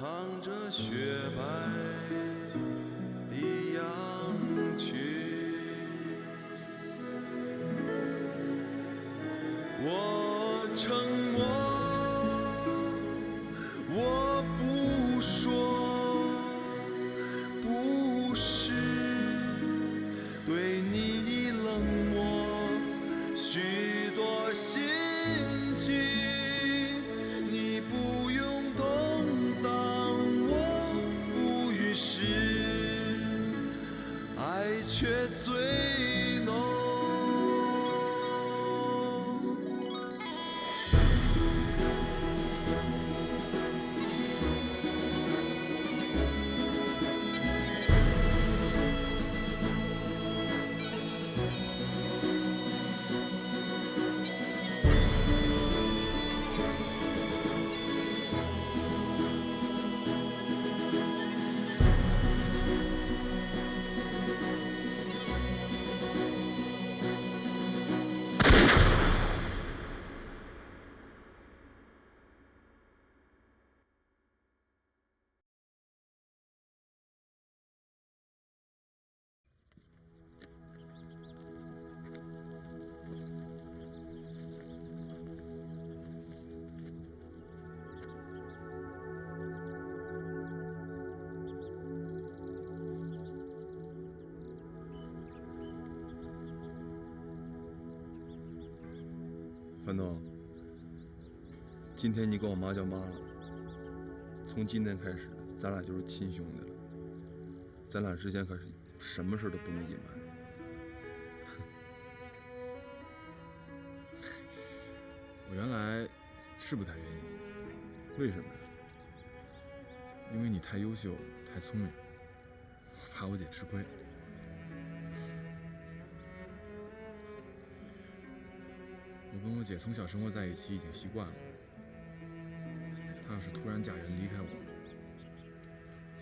藏着雪白的羊群，我沉默，我不说，不是对你冷漠，许多心情你不用懂，当我无语时，爱却最浓。樊东，今天你跟我妈叫妈了，从今天开始，咱俩就是亲兄弟了。咱俩之间可是什么事都不能隐瞒。我原来是不太愿意，为什么呀？因为你太优秀，太聪明，我怕我姐吃亏。我跟我姐从小生活在一起，已经习惯了。她要是突然嫁人离开我，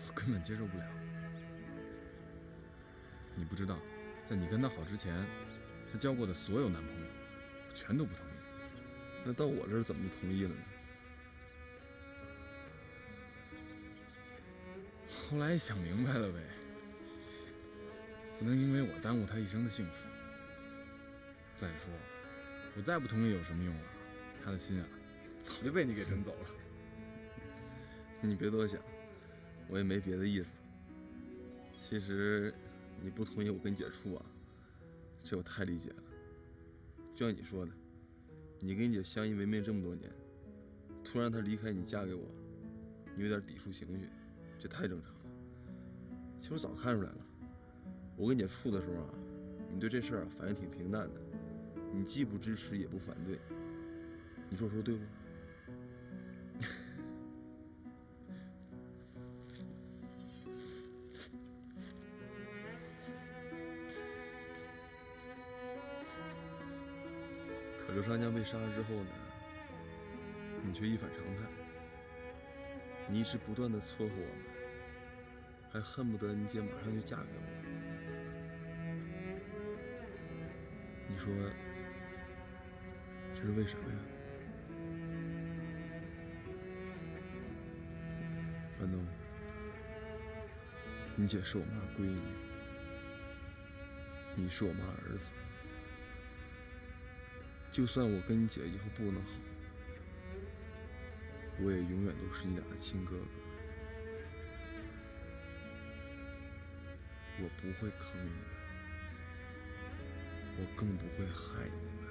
我根本接受不了。你不知道，在你跟她好之前，她交过的所有男朋友，我全都不同意。那到我这儿怎么就同意了呢？后来想明白了呗，不能因为我耽误她一生的幸福。再说，我再不同意有什么用啊？她的心啊，早就被你给整走了。你别多想，我也没别的意思。其实你不同意我跟姐处啊，这我太理解了。就像你说的，你跟你姐相依为命这么多年，突然她离开你嫁给我，你有点抵触情绪，这太正常了。其实我早看出来了，我跟你姐处的时候啊，你对这事儿反应挺平淡的，你既不支持也不反对，你说我说对不？可刘长江被杀了之后呢，你却一反常态，你一直不断的撮合我们，还恨不得你姐马上就嫁给我。你说这是为什么呀？樊东，你姐是我妈闺女，你是我妈儿子。就算我跟你姐以后不能好，我也永远都是你俩的亲哥哥。我不会坑你们，我更不会害你们。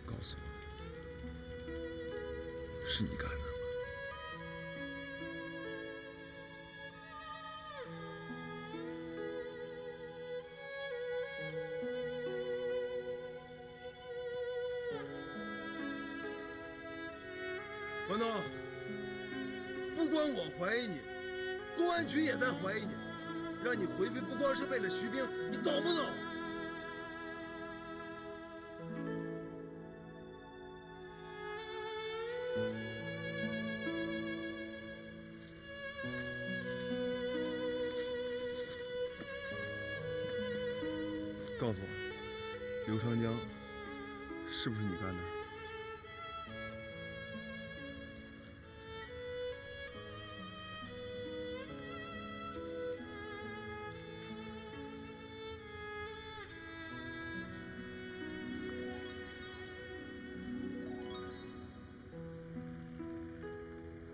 告诉我，是你干的吗？樊东，不光我怀疑你，公安局也在怀疑你，让你回避不光是为了徐冰，你懂不懂？告诉我，刘长江是不是你干的？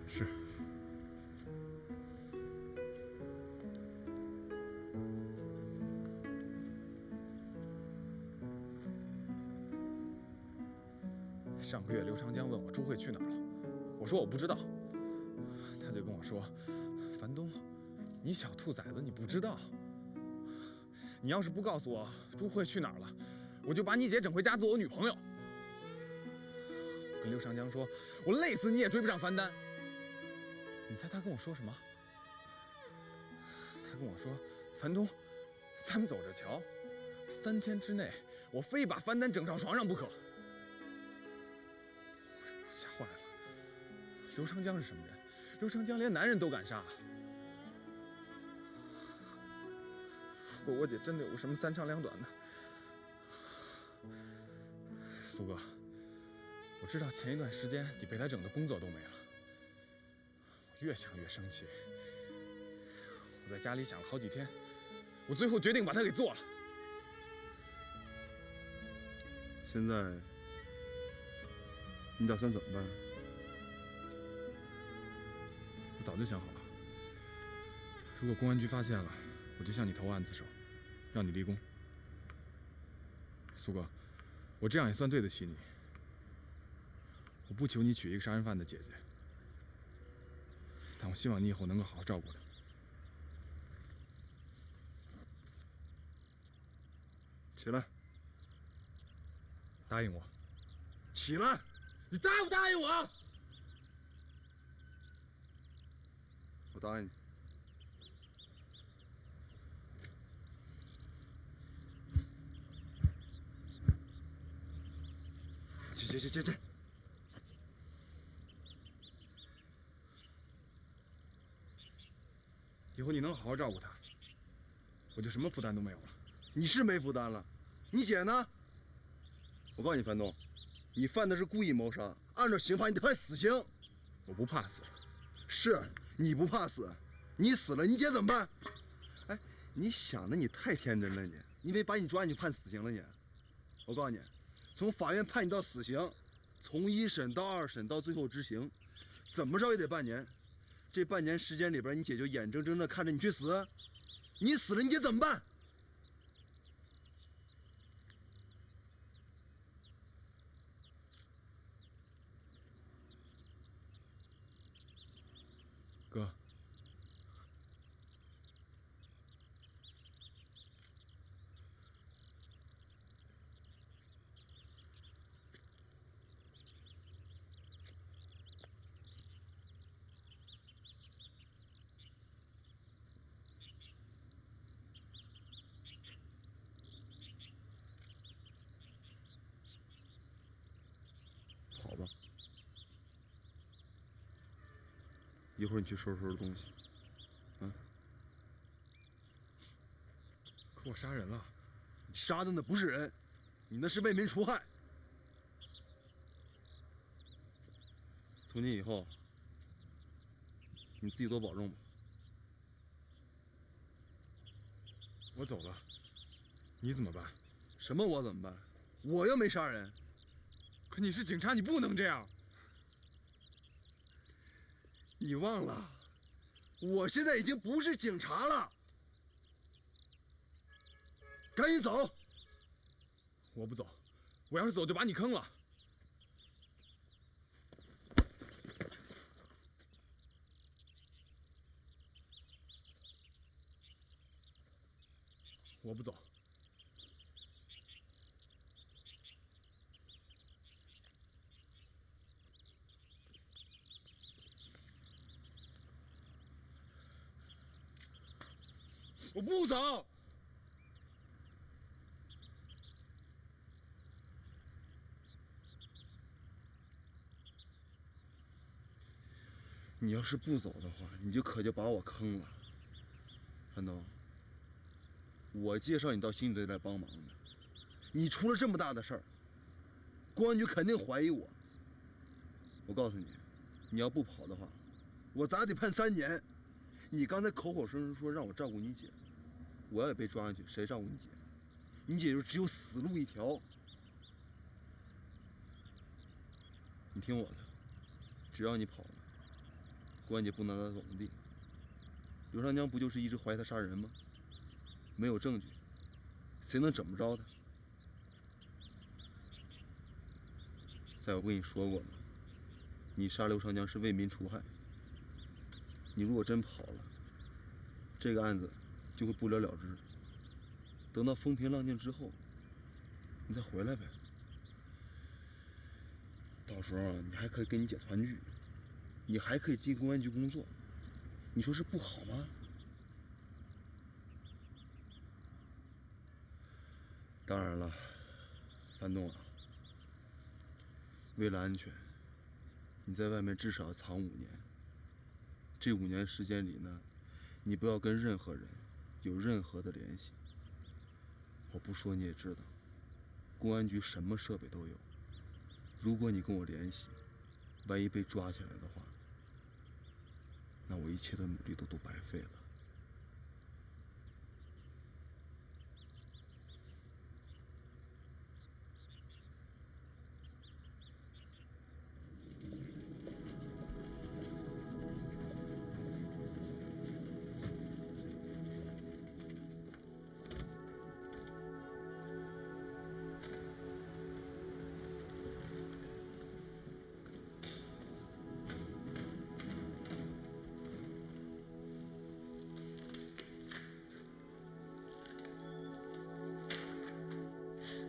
是。上个月刘长江问我朱慧去哪儿了，我说我不知道，他就跟我说：“樊东，你小兔崽子，你不知道，你要是不告诉我朱慧去哪儿了，我就把你姐整回家做我女朋友。”我跟刘长江说：“我累死你也追不上樊丹。”你猜他跟我说什么？他跟我说：“樊东，咱们走着瞧，3天之内我非把樊丹整上床上不可。”吓坏了！刘长江是什么人？刘长江连男人都敢杀。如果我姐真的有个什么3长2短的，苏哥，我知道前一段时间你被他整的工作都没了，我越想越生气。我在家里想了好几天，我最后决定把他给做了。现在你打算怎么办？我早就想好了，如果公安局发现了，我就向你投案自首，让你立功。苏哥，我这样也算对得起你。我不求你娶一个杀人犯的姐姐，但我希望你以后能够好好照顾她。起来，答应我。起来！你答不答应我？我答应你。去！以后你能好好照顾她，我就什么负担都没有了。你是没负担了，你姐呢？我告诉你，樊东，你犯的是故意谋杀，按照刑法你得判死刑。我不怕死了。是你不怕死，你死了，你姐怎么办？哎，你想的你太天真了，你以为把你抓进去判死刑了你？我告诉你，从法院判你到死刑，从1审到2审到最后执行，怎么着也得半年。这半年时间里边，你姐就眼睁睁的看着你去死，你死了，你姐怎么办？哥，好吧，一会儿你去收拾收拾东西。可我杀人了。你杀的那不是人，你那是为民除害。从今以后，你自己多保重吧。我走了，你怎么办？什么我怎么办？我又没杀人。可你是警察，你不能这样。你忘了，我现在已经不是警察了。赶紧走！我不走，我要是走就把你坑了。我不走。我不走。你要是不走的话，你就可就把我坑了。樊东，我介绍你到刑警队来帮忙的，你出了这么大的事儿，公安局肯定怀疑我。我告诉你，你要不跑的话，我咋得判3年。你刚才口口声声说让我照顾你姐，我要也被抓进去，谁照顾你姐？你姐就只有死路一条。你听我的，只要你跑了，公安局不能拿他怎么地。刘长江不就是一直怀疑他杀人吗？没有证据，谁能怎么着他？再我跟你说过了，你杀刘长江是为民除害。你如果真跑了，这个案子就会不了了之。等到风平浪静之后，你再回来呗。到时候你还可以跟你姐团聚，你还可以进公安局工作，你说是不好吗？当然了，樊东啊，为了安全，你在外面至少要藏5年。这5年时间里呢，你不要跟任何人有任何的联系。我不说你也知道，公安局什么设备都有。如果你跟我联系，万一被抓起来的话，那我一切的努力都白费了。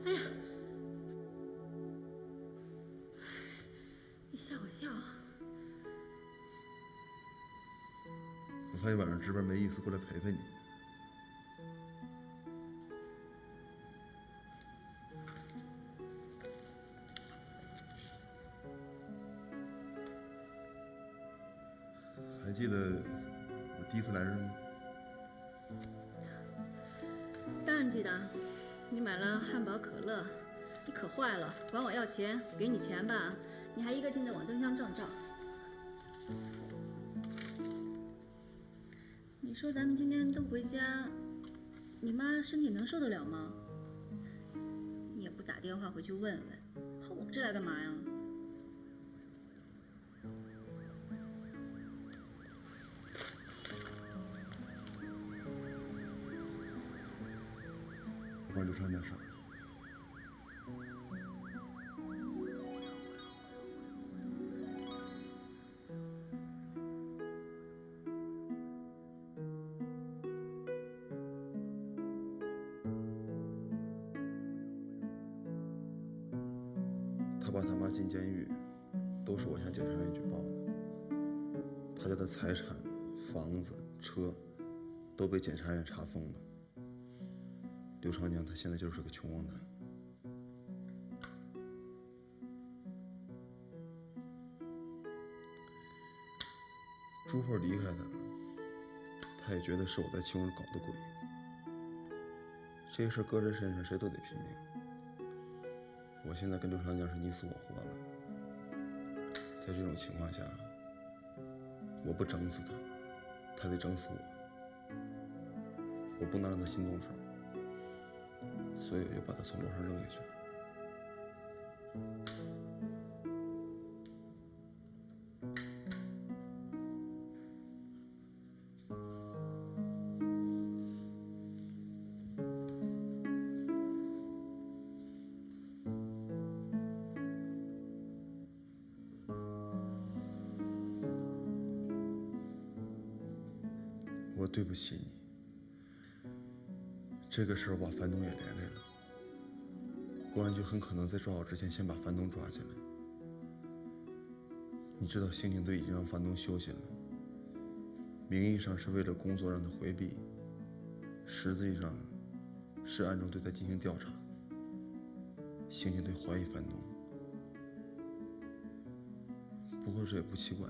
哎呀，你吓我一跳！我怕你晚上值班没意思，过来陪陪你。还记得我第一次来这儿吗？当然记得，你买了汉堡可乐，你可坏了，管我要钱，给你钱吧，你还一个劲的往灯箱上照。你说咱们今天都回家，你妈身体能受得了吗？你也不打电话回去问问，跑我这来干嘛呀？我把刘长江杀了。他爸他妈进监狱，都是我向检察院举报的。他家的财产、房子、车，都被检察院查封了。刘长江他现在就是个穷光蛋。朱慧离开他也觉得是我在其中搞的鬼。这事搁在身上，谁都得拼命。我现在跟刘长江是你死我活了。在这种情况下，我不整死他，他得整死我。我不能让他心动手，所以我就把他从楼上扔下去了。我对不起你，这个事儿把樊东也连累了。公安局很可能在抓我之前先把樊东抓起来。你知道刑警队已经让樊东休息了，名义上是为了工作让他回避，实际上是暗中对他进行调查。刑警队怀疑樊东，不过这也不奇怪，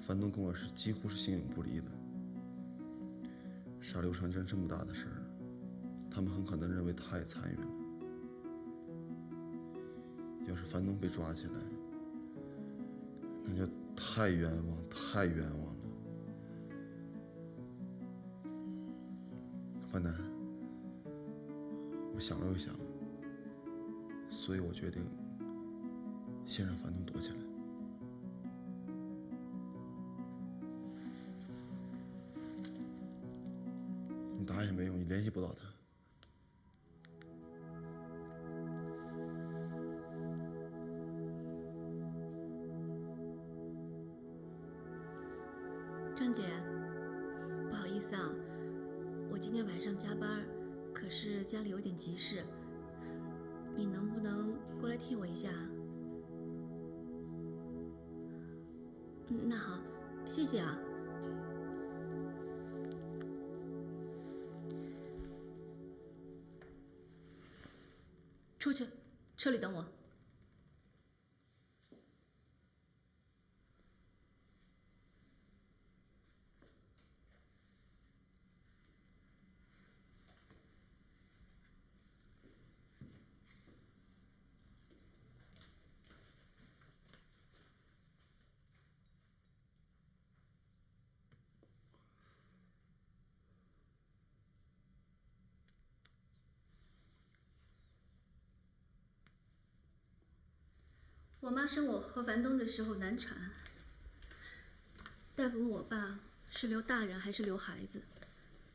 樊东跟我是几乎是形影不离的。杀刘长江这么大的事儿，他们很可能认为他也参与了。要是樊东被抓起来，那就太冤枉，太冤枉了。樊南，我想了又想，所以我决定先让樊东躲起来。你打也没用，你联系不到他。张姐，不好意思啊，我今天晚上加班，可是家里有点急事，你能不能过来替我一下？那好，谢谢啊。出去，车里等我。我妈生我和樊东的时候难产，大夫问我爸是留大人还是留孩子，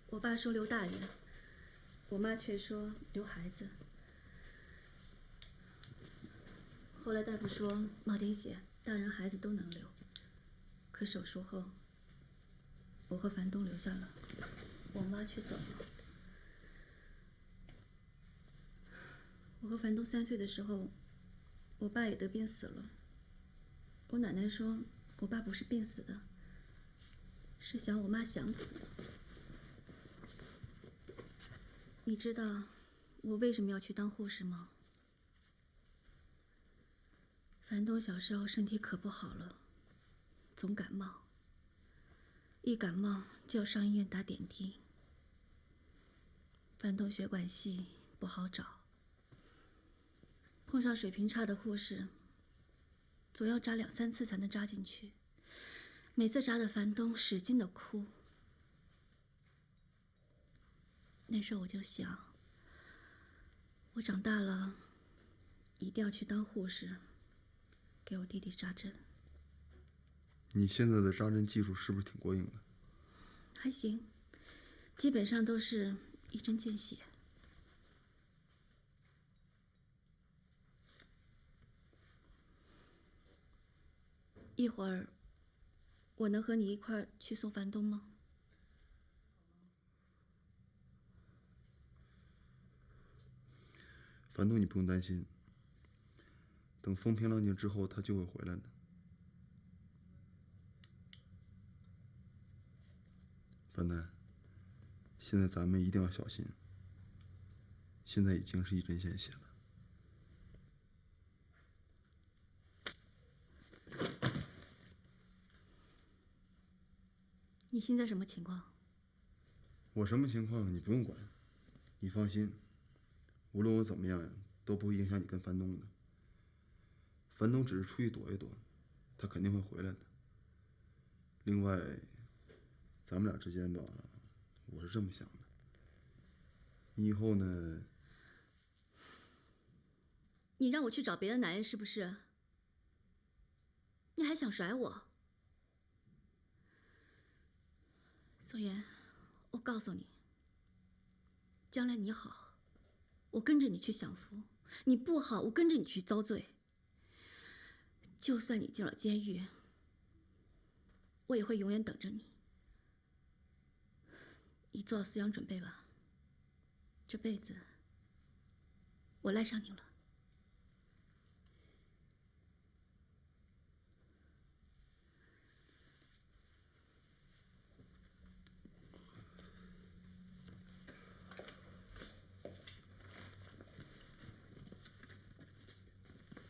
我爸说留大人，我妈却说留孩子。后来大夫说冒点血，大人孩子都能留，可手术后，我和樊东留下了，我妈却走了。我和樊东3岁的时候，我爸也得病死了。我奶奶说，我爸不是病死的，是想我妈想死。你知道我为什么要去当护士吗？樊东小时候身体可不好了，总感冒，一感冒就要上医院打点滴。樊东血管细，不好找，碰上水平差的护士，总要扎2、3次才能扎进去。每次扎的樊东使劲的哭。那时候我就想，我长大了一定要去当护士，给我弟弟扎针。你现在的扎针技术是不是挺过硬的？还行，基本上都是一针见血。一会儿，我能和你一块儿去送樊东吗？樊东，你不用担心，等风平浪静之后，他就会回来的。樊南，现在咱们一定要小心。现在已经是一针见血了。你现在什么情况？我什么情况你不用管，你放心，无论我怎么样呀，都不会影响你跟樊东的。樊东只是出去躲一躲，他肯定会回来的。另外，咱们俩之间吧，我是这么想的，你以后呢？你让我去找别的男人是不是？你还想甩我？素颜，我告诉你，将来你好，我跟着你去享福；你不好，我跟着你去遭罪。就算你进了监狱，我也会永远等着你。你做好思想准备吧，这辈子我赖上你了。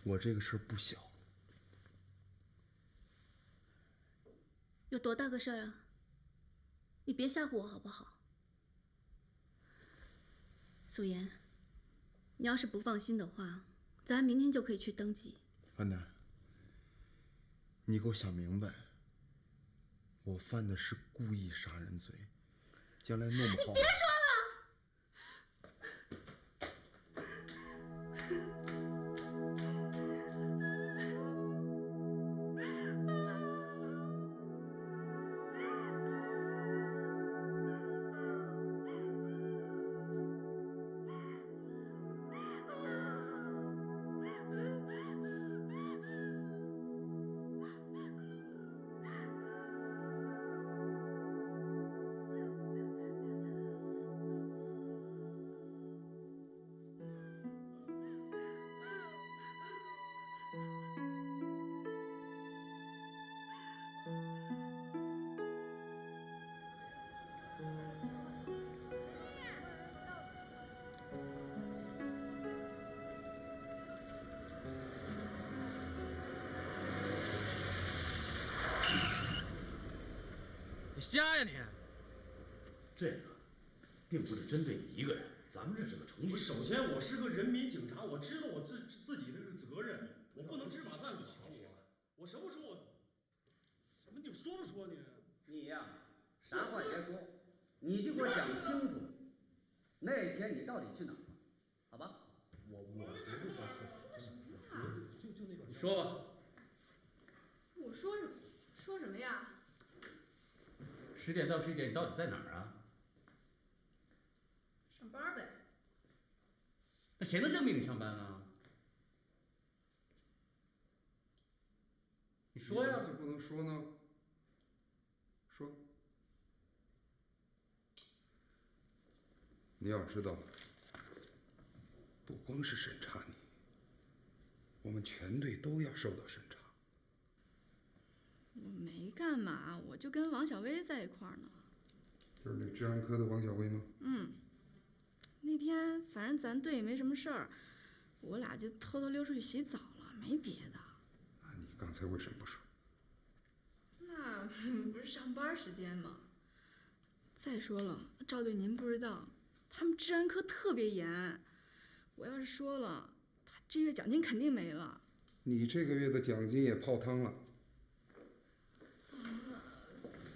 我这个事儿不小。有多大个事儿啊？你别吓唬我好不好？素颜，你要是不放心的话，咱明天就可以去登记。范楠，你给我想明白，我犯的是故意杀人罪，将来弄不好。别说了。你瞎呀你！这个并不是针对你一个人，咱们这是个程序。首先，我是个人民警察，我知道我自己的这个责任，我不能知法犯法。我什么时候什么你说不说你？你呀，啥话也别说，你就给我讲清楚，那天你到底去哪儿了？好吧？我绝对在厕所，真的，我绝对就那边。你说吧。我说什么呀10点到11点，你到底在哪儿啊？上班呗。那谁能证明你上班呢？你说呀。就不能说呢？说。你要知道，不光是审查你，我们全队都要受到审查。我没干嘛，我就跟王小薇在一块儿呢。就是那治安科的王小薇吗？嗯，那天反正咱队也没什么事儿，我俩就偷偷溜出去洗澡了，没别的。那你刚才为什么不说？那不是上班时间吗？再说了，赵队您不知道，他们治安科特别严，我要是说了，他这月奖金肯定没了。你这个月的奖金也泡汤了。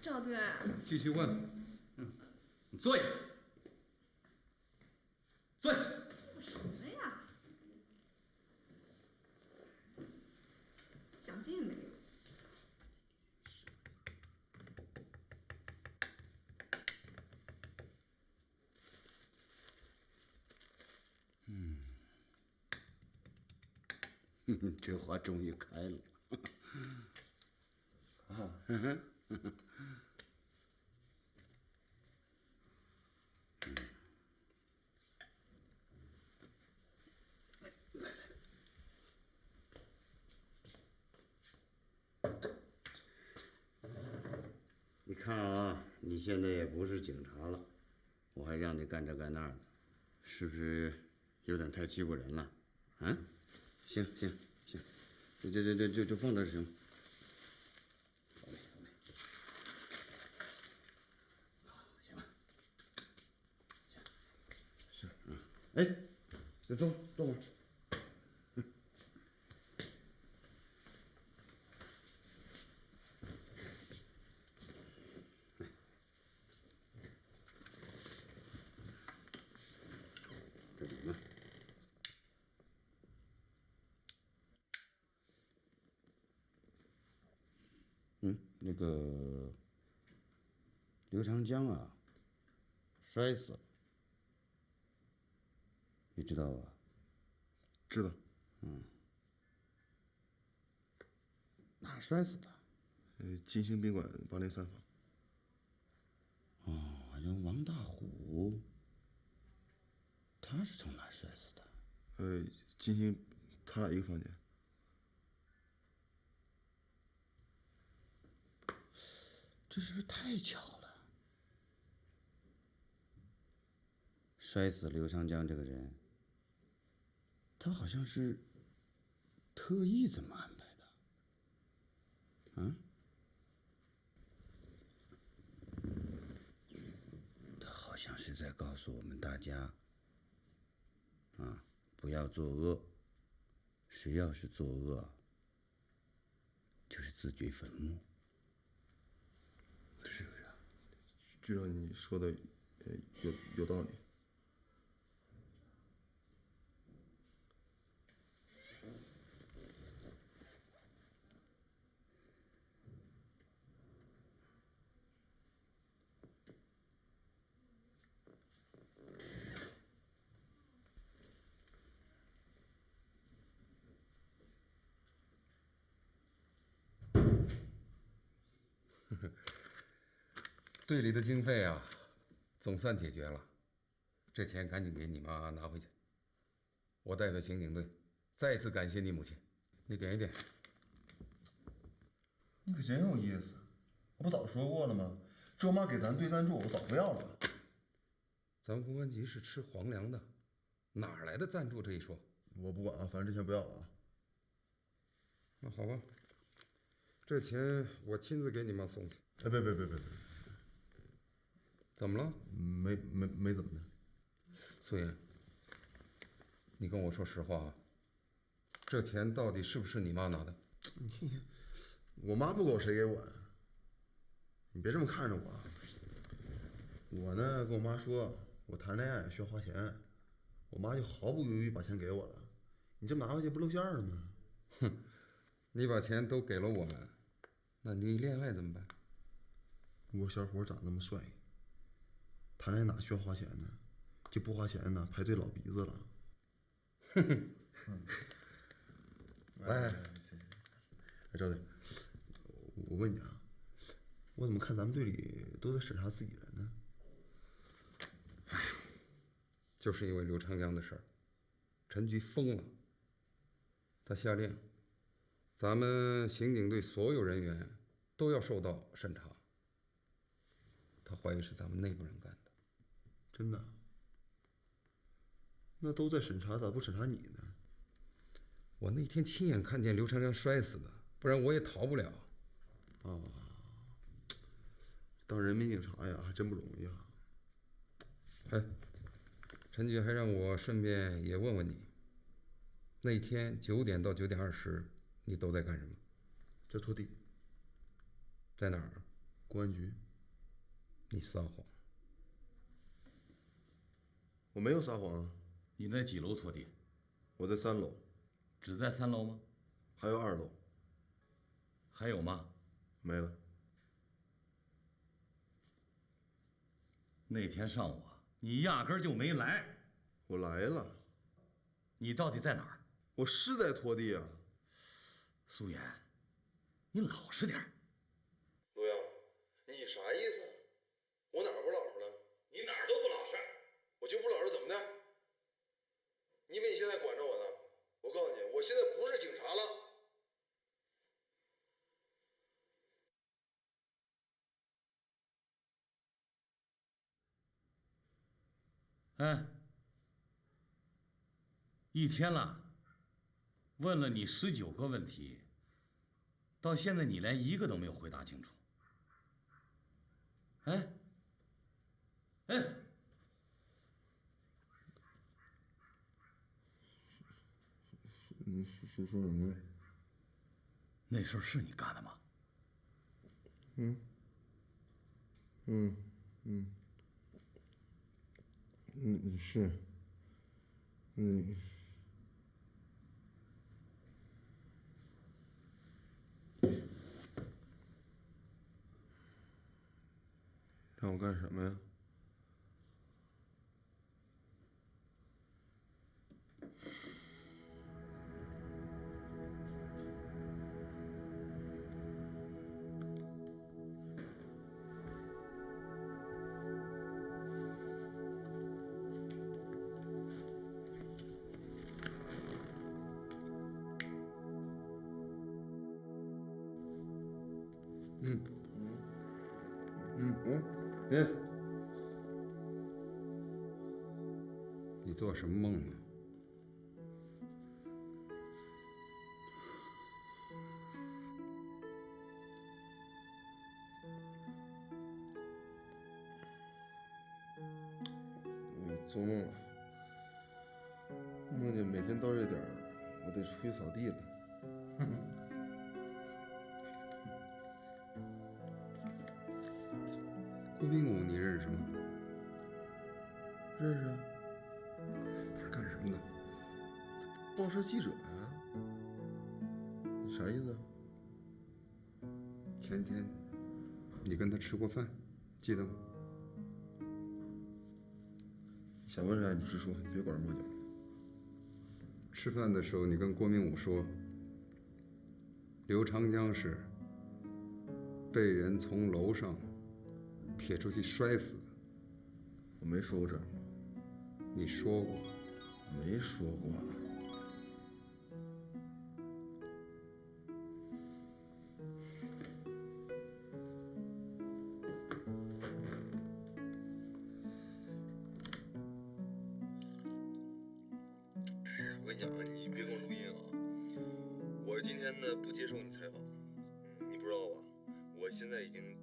赵队，继续问。你坐下。坐下。做什么呀？奖金也没有。这话终于开了。啊。你看啊，你现在也不是警察了，我还让你干这干那的，是不是有点太欺负人了？啊？行，就放这儿行。好嘞。好，行吧。行。哎，坐会儿。那个刘长江啊，摔死了，你知道吧？知道。哪摔死的？金星宾馆803房。哦，好像王大虎，他是从哪摔死的？金星，他俩一个房间。这是不是太巧了？摔死刘长江这个人，他好像是特意这么安排的。他好像是在告诉我们大家，不要作恶，谁要是作恶，就是自掘坟墓。是不是啊？局长，你说的有道理。队里的经费啊，总算解决了，这钱赶紧给你妈拿回去。我代表刑警队再次感谢你母亲，你点一点。你可真有意思，我不早说过了吗？这我妈给咱队赞助，我早不要了。咱们公安局是吃皇粮的，哪来的赞助这一说？我不管啊，反正这钱不要了啊。那好吧，这钱我亲自给你妈送去。哎，别，怎么了？没怎么的。素颜，你跟我说实话啊，这钱到底是不是你妈拿的？我妈不给我谁给我？你别这么看着我啊。我呢跟我妈说，我谈恋爱需要花钱，我妈就毫不犹豫把钱给我了。你这么拿回去不露馅了吗？哼，你把钱都给了我们，那你恋爱怎么办？我小伙长那么帅，谈恋爱哪需要花钱呢？就不花钱呢，排队老鼻子了。哎，赵队，我问你啊，我怎么看咱们队里都在审查自己人呢？就是因为刘长江的事儿，陈局疯了。他下令，咱们刑警队所有人员都要受到审查。他怀疑是咱们内部人干的。真的？那都在审查，咋不审查你呢？我那天亲眼看见刘长江摔死的，不然我也逃不了。啊，当人民警察呀，还真不容易啊。哎，陈局还让我顺便也问问你，那天9点到9点20，你都在干什么？在拖地。在哪儿？公安局。你撒谎。我没有撒谎啊。你在几楼拖地？我在3楼。只在3楼吗？还有2楼。还有吗？没了。那天上午啊，你压根儿就没来。我来了。你到底在哪儿？我是在拖地啊。苏妍，你老实点儿。陆阳，你啥意思？我哪儿不老实了？你哪儿都不老实。我就不老实怎么的？你以为你现在管着我呢？我告诉你，我现在不是警察了。哎，一天了，问了你19个问题，到现在你连一个都没有回答清楚。哎，哎，你说什么呀？那事儿是你干的吗？是，让我干什么呀？你做什么梦呢？我做梦了，梦见每天到这点儿，我得出去扫地了。郭明武你认识吗？认识啊，他是干什么的？报社记者呀。你啥意思啊？前天你跟他吃过饭，记得吗？想问啥你直说，你别拐弯抹角。吃饭的时候，你跟郭明武说，刘长江是被人从楼上撇出去摔死的。我没说过这，你说过。没说过。我跟你讲啊，你别给我录音啊！我今天呢不接受你采访，你不知道吧？我现在已经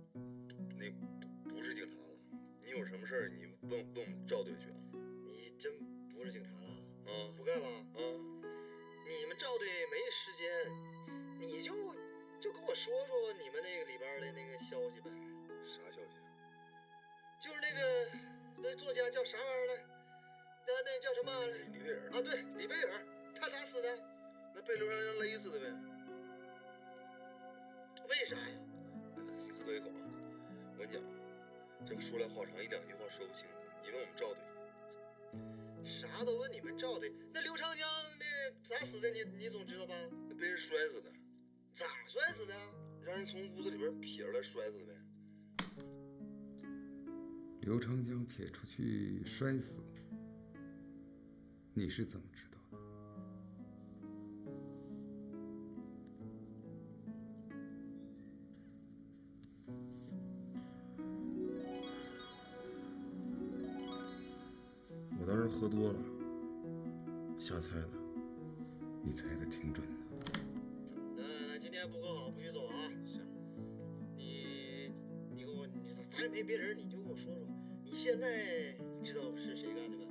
不是警察了。你有什么事儿你问我们赵队去啊？你真不是警察了？啊，不干了？啊，你们赵队没时间，你就跟我说说你们那个里边的那个消息呗。啥消息？就是那作家叫啥玩意儿来？那叫什么？李贝尔啊，对，李贝尔，他咋死的？那被刘长江勒死的呗。为啥呀？喝一口啊！我跟你讲，这个说来话长，一两句话说不清楚。你问我们赵队。啥都问你们赵队？那刘长江那咋死的？你总知道吧？那被人摔死的。咋摔死的？让人从屋子里边撇出来摔死的呗。刘长江撇出去摔死，你是怎么知道的？我当时喝多了，瞎猜的。你猜的挺准的。那今天不喝好不许走啊！是，你反正没别人，你就跟我说说，你现在知道是谁干的吗？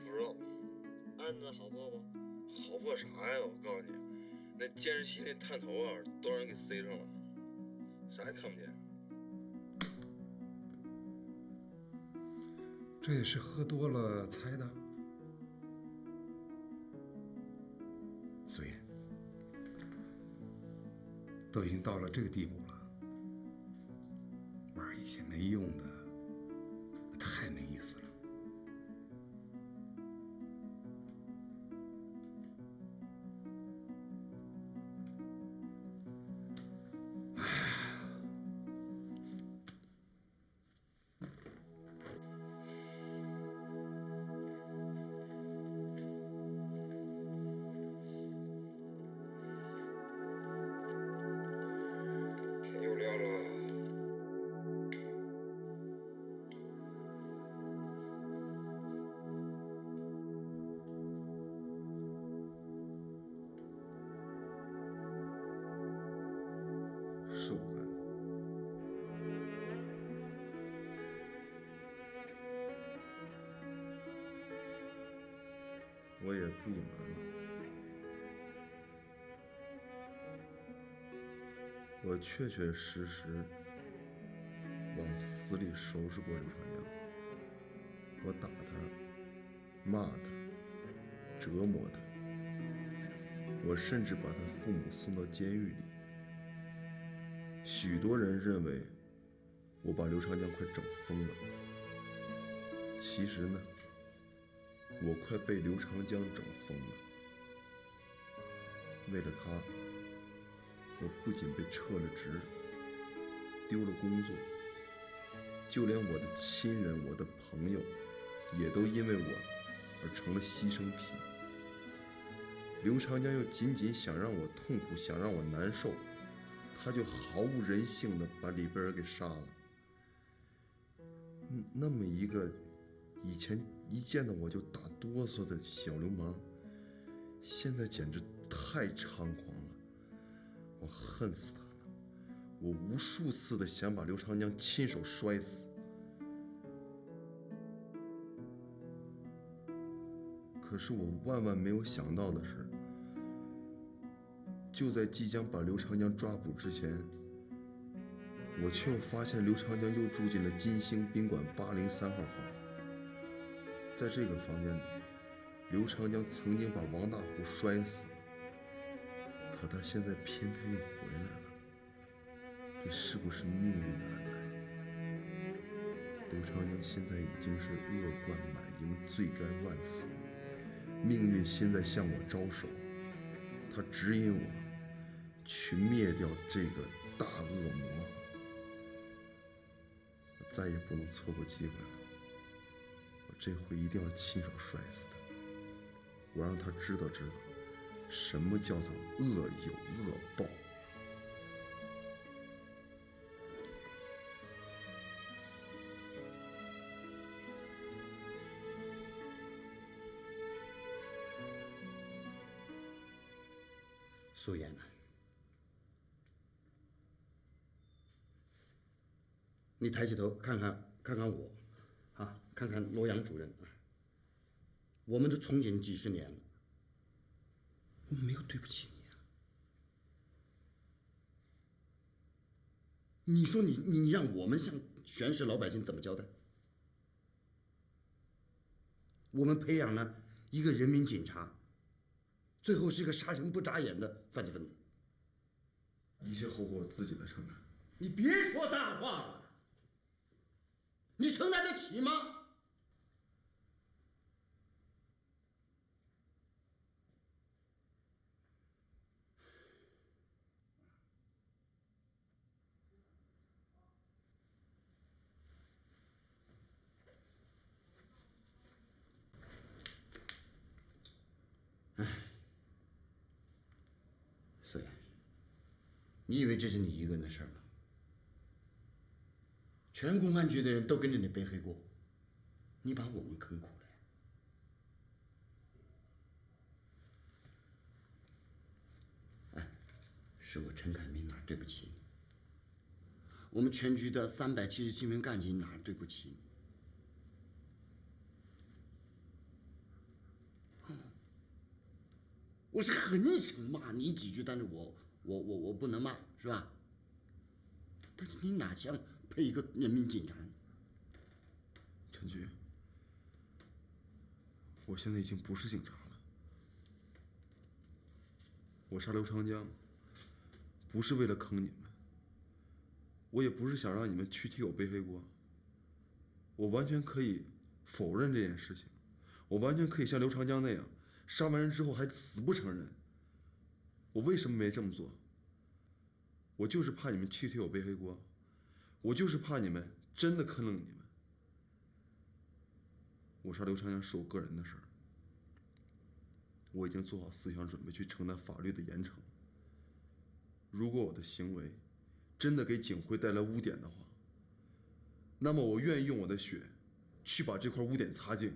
不知道。案子好破不？好破啥呀？我告诉你，那监视器那探头啊，都让人给塞上了，啥也看不见。这也是喝多了猜的。所以都已经到了这个地步了，玩一些没用的，太没意思了。天又亮了。是我干的。我也不隐瞒了，我确确实实往死里收拾过刘长江。我打他，骂他，折磨他，我甚至把他父母送到监狱里。许多人认为我把刘长江快整疯了，其实呢，我快被刘长江整疯了。为了他，我不仅被撤了职，丢了工作，就连我的亲人、我的朋友，也都因为我而成了牺牲品。刘长江又仅仅想让我痛苦，想让我难受，他就毫无人性的把李贝尔给杀了。那么一个以前一见到我就打哆嗦的小流氓，现在简直太猖狂了，我恨死他了。我无数次的想把刘长江亲手摔死，可是我万万没有想到的是，就在即将把刘长江抓捕之前，我却又发现刘长江又住进了金星宾馆803号房。在这个房间里，刘长江曾经把王大虎摔死了，可他现在偏偏又回来了，这是不是命运的安排？刘长江现在已经是恶贯满盈，罪该万死，命运现在向我招手，他指引我去灭掉这个大恶魔。我再也不能错过机会了，我这回一定要亲手摔死他，我让他知道什么叫做恶有恶报。素颜，你抬起头看看我，啊，看看罗阳主任，我们都从警几十年了，我没有对不起你啊。你说你让我们向全市老百姓怎么交代？我们培养了一个人民警察，最后是一个杀人不眨眼的犯罪分子。一切后果我自己来承担。你别说大话了，你承担得起吗？素颜，你以为这是你一个人的事儿吗？全公安局的人都跟着你背黑锅，你把我们坑苦了呀！哎，是我陈凯明哪儿对不起你？我们全局的377名干警哪儿对不起你？我是很想骂你几句，但是我不能骂，是吧？但是你哪像配一个人民警察？陈局，我现在已经不是警察了。我杀刘长江，不是为了坑你们，我也不是想让你们去替我背黑锅。我完全可以否认这件事情，我完全可以像刘长江那样，杀完人之后还死不承认。我为什么没这么做？我就是怕你们去替我背黑锅，我就是怕你们真的坑了你们。我杀刘长江是我个人的事儿，我已经做好思想准备去承担法律的严惩。如果我的行为真的给警徽带来污点的话，那么我愿意用我的血去把这块污点擦净。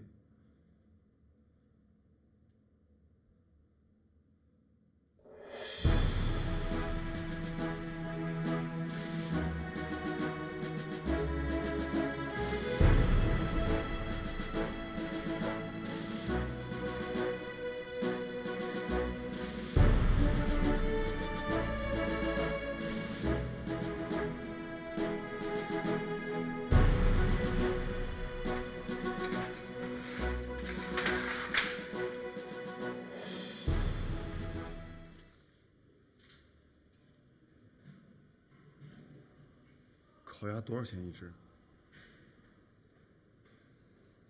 烤鸭多少钱一只？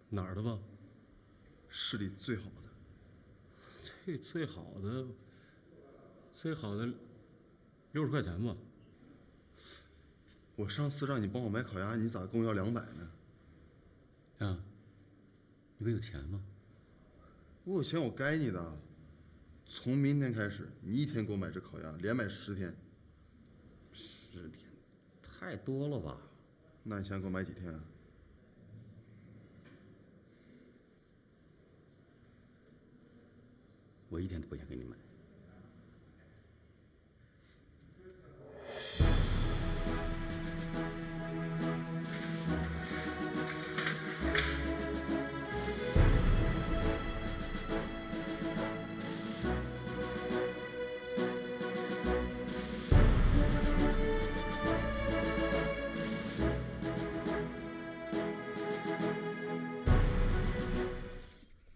哪儿的吧？市里最好的。最好的60块钱吧。我上次让你帮我买烤鸭，你咋跟我要200呢？啊，你不有钱吗？我有钱我该你的。从明天开始，你一天给我买只烤鸭，连买10天。10天，太多了吧？那你想给我买几天啊？我一天都不想给你买。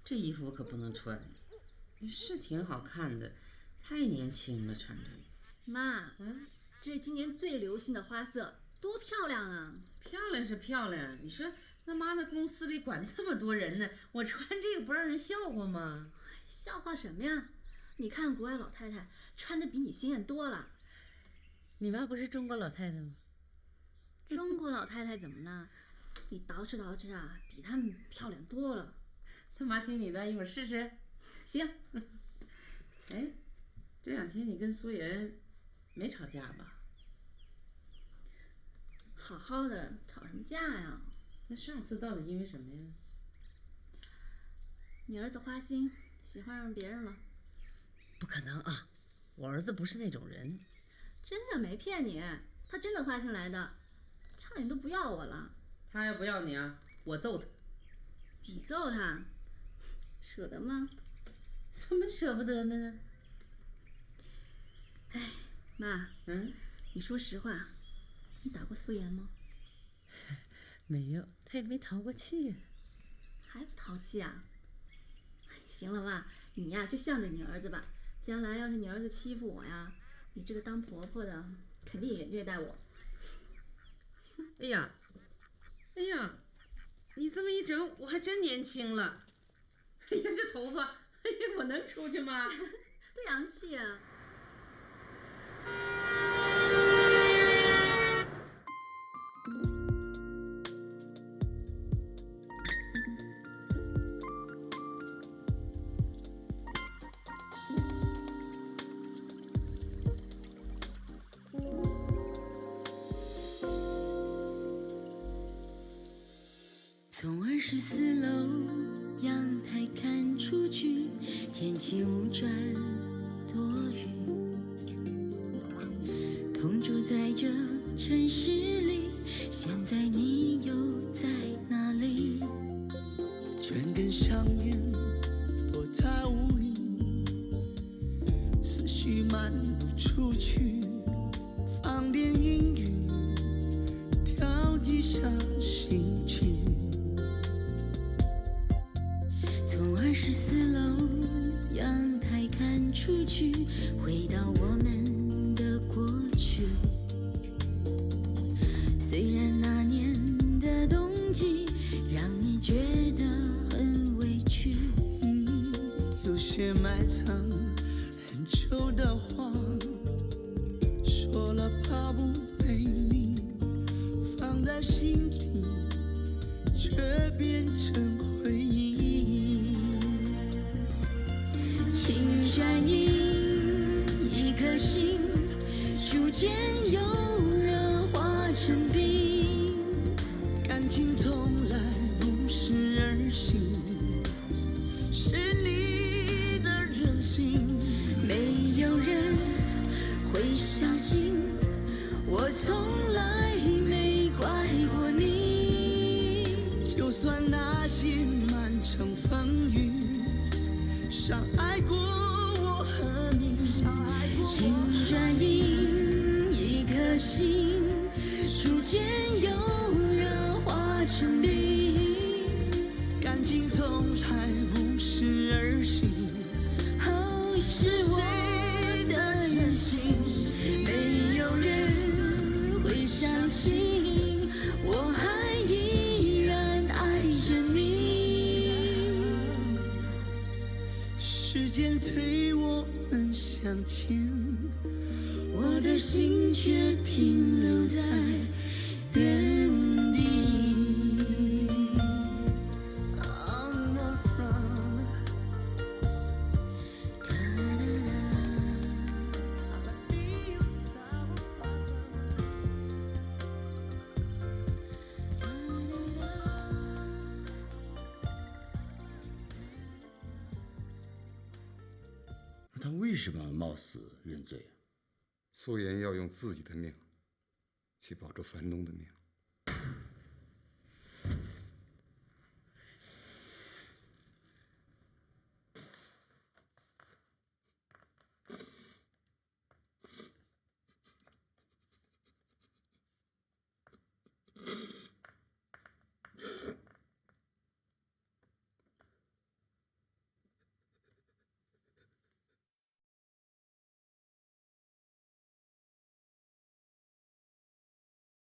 这衣服可不能穿，是挺好看的，太年轻了穿这个。妈，这是今年最流行的花色，多漂亮啊！漂亮是漂亮，你说那妈那公司里管那么多人呢，我穿这个不让人笑话吗？笑话什么呀？你看国外老太太穿的比你鲜艳多了。你妈不是中国老太太吗？中国老太太怎么了？你捯饬捯饬啊，比她们漂亮多了。他妈听你的，一会儿试试。行。哎，这2天你跟苏妍没吵架吧？好好的，吵什么架呀？那上次到底因为什么呀？你儿子花心，喜欢上别人了。不可能啊，我儿子不是那种人。真的没骗你，他真的花心来的，差点都不要我了。他要不要你啊，我揍他。你揍他，舍得吗？怎么舍不得呢？哎，妈，你说实话，你打过苏妍吗？没有，他也没淘过气。还不淘气啊？行了妈，你呀就向着你儿子吧，将来要是你儿子欺负我呀，你这个当婆婆的肯定也虐待我。哎呀，哎呀，你这么一整，我还真年轻了。哎呀，这头发，哎呀，我能出去吗？多洋气啊！从24楼阳台看出去，天气无转多云。同住在这城市里，现在你又在哪里？卷根香烟，躲在屋里，思绪漫不出去，放点音乐，调剂下心情。从24楼阳台看出去，回到我们的过去。虽然那年的冬季让你觉得很委屈，有些埋藏很久的话，说了怕不被你放在心底，却变成回忆。请转移一颗心，逐渐由热化成冰。感情从来不是儿戏，是你的任性。没有人会相信，我从来没怪过你。就算那些漫长风雨伤害过我和你，请转移一颗心，逐渐由热化成冰。感情从来不是儿戏，是我的任性。没有人会相信，我还依然爱着你。时间推我们向前，我的心却停留在原地。他为什么冒死认罪啊？苏妍要用自己的命去保住樊东的命。